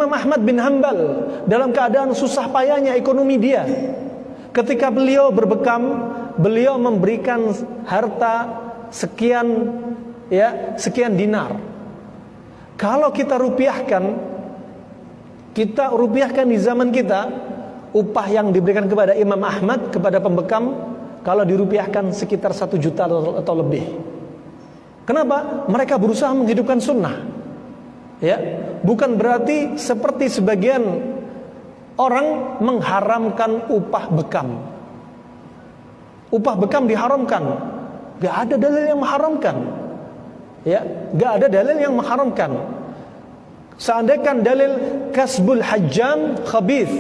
Imam Ahmad bin Hanbal dalam keadaan susah payahnya ekonomi dia, ketika beliau berbekam, beliau memberikan harta sekian dinar. Kalau kita rupiahkan di zaman kita, upah yang diberikan kepada Imam Ahmad kepada pembekam kalau dirupiahkan sekitar 1 juta atau lebih. Kenapa? Mereka berusaha menghidupkan sunnah. Ya, bukan berarti seperti sebagian orang mengharamkan upah bekam. Upah bekam diharamkan. Gak ada dalil yang mengharamkan. Ya, gak ada dalil yang mengharamkan. Seandainya dalil kasbul hajjam khabith,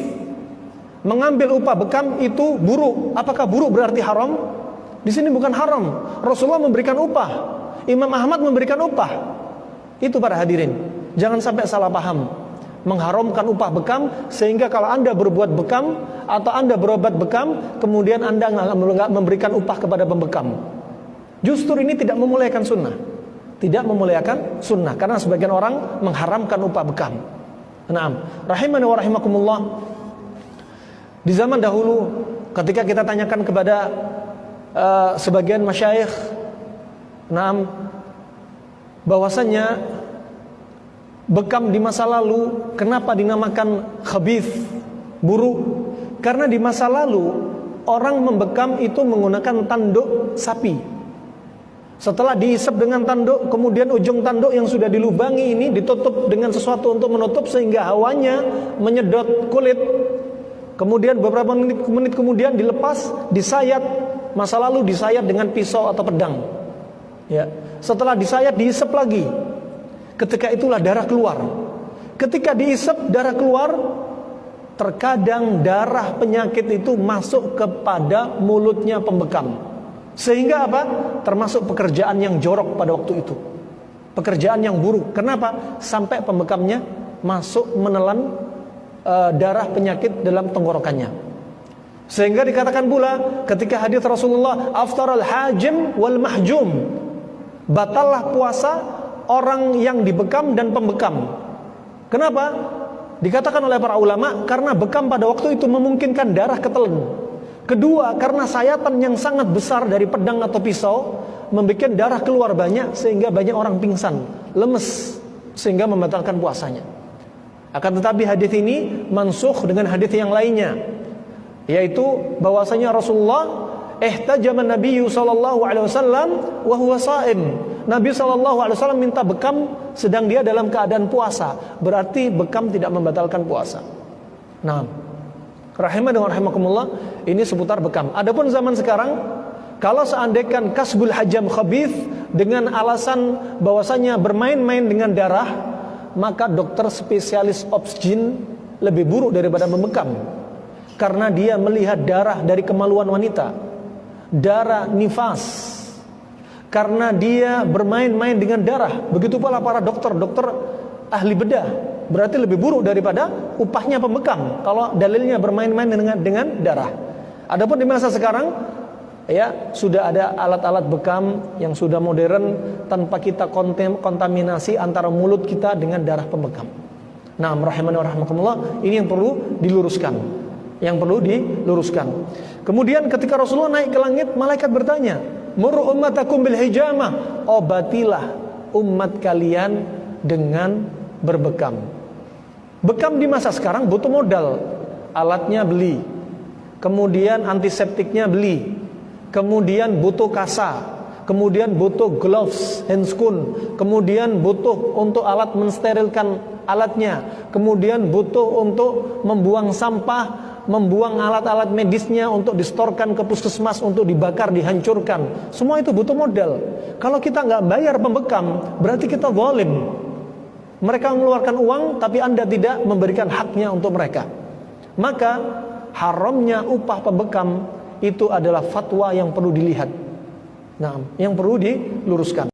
mengambil upah bekam itu buruk. Apakah buruk berarti haram? Di sini bukan haram. Rasulullah memberikan upah, Imam Ahmad memberikan upah. Itu para hadirin, jangan sampai salah paham, mengharamkan upah bekam sehingga kalau Anda berbuat bekam atau Anda berobat bekam, kemudian Anda nggak memberikan upah kepada pembekam. Justru ini tidak memuliakan sunnah, tidak memuliakan sunnah, karena sebagian orang mengharamkan upah bekam. Naam, rahimani wa rahimakumullah. Di zaman dahulu, ketika kita tanyakan kepada sebagian masyayikh, naam, bahwasanya bekam di masa lalu kenapa dinamakan khabith, buruk? Karena di masa lalu orang membekam itu menggunakan tanduk sapi. Setelah diisap dengan tanduk, kemudian ujung tanduk yang sudah dilubangi ini ditutup dengan sesuatu untuk menutup sehingga hawanya menyedot kulit. Kemudian beberapa menit kemudian dilepas, disayat. Masa lalu disayat dengan pisau atau pedang. Ya. Setelah disayat diisap lagi. Ketika itulah darah keluar. Ketika diisap darah keluar, terkadang darah penyakit itu masuk kepada mulutnya pembekam. Sehingga apa? Termasuk pekerjaan yang jorok pada waktu itu, pekerjaan yang buruk. Kenapa? Sampai pembekamnya masuk menelan darah penyakit dalam tenggorokannya. Sehingga dikatakan pula ketika hadis Rasulullah, aftaral hajim wal mahjum, batallah puasa orang yang dibekam dan pembekam. Kenapa? Dikatakan oleh para ulama, karena bekam pada waktu itu memungkinkan darah ketelan. Kedua, karena sayatan yang sangat besar dari pedang atau pisau membuat darah keluar banyak sehingga banyak orang pingsan, lemes, sehingga membatalkan puasanya. Akan tetapi hadis ini mansukh dengan hadis yang lainnya, yaitu bahwasanya Rasulullah ihtajama Nabi sallallahu alaihi wasallam wa huwa shaim. Nabi sallallahu alaihi wasallam minta bekam sedang dia dalam keadaan puasa. Berarti bekam tidak membatalkan puasa. Nah, rahimah dan rahimakumullah, ini seputar bekam. Adapun zaman sekarang, kalau seandainya kasbul hajam khabith dengan alasan bahwasanya bermain-main dengan darah, maka dokter spesialis obsgin lebih buruk daripada membekam. Karena dia melihat darah dari kemaluan wanita, darah nifas. Karena dia bermain-main dengan darah. Begitu pula para dokter ahli bedah, berarti lebih buruk daripada upahnya pembekam kalau dalilnya bermain-main dengan darah. Adapun di masa sekarang, ya, sudah ada alat-alat bekam yang sudah modern tanpa kita kontaminasi antara mulut kita dengan darah pembekam. Nah, rahimani wa rahimakumullah, ini yang perlu diluruskan. Kemudian ketika Rasulullah naik ke langit, malaikat bertanya, "Muru ummatakum bil hijamah." Obatilah umat kalian dengan berbekam. Bekam di masa sekarang butuh modal. Alatnya beli, kemudian antiseptiknya beli, kemudian butuh kasa, kemudian butuh gloves, handscoon, kemudian butuh untuk alat mensterilkan alatnya, kemudian butuh untuk membuang sampah, membuang alat-alat medisnya untuk distorkan ke puskesmas untuk dibakar, dihancurkan. Semua itu butuh modal. Kalau kita nggak bayar pembekam, berarti kita zalim. Mereka mengeluarkan uang, tapi Anda tidak memberikan haknya untuk mereka. Maka haramnya upah pembekam itu adalah fatwa yang perlu dilihat. Nah, yang perlu diluruskan.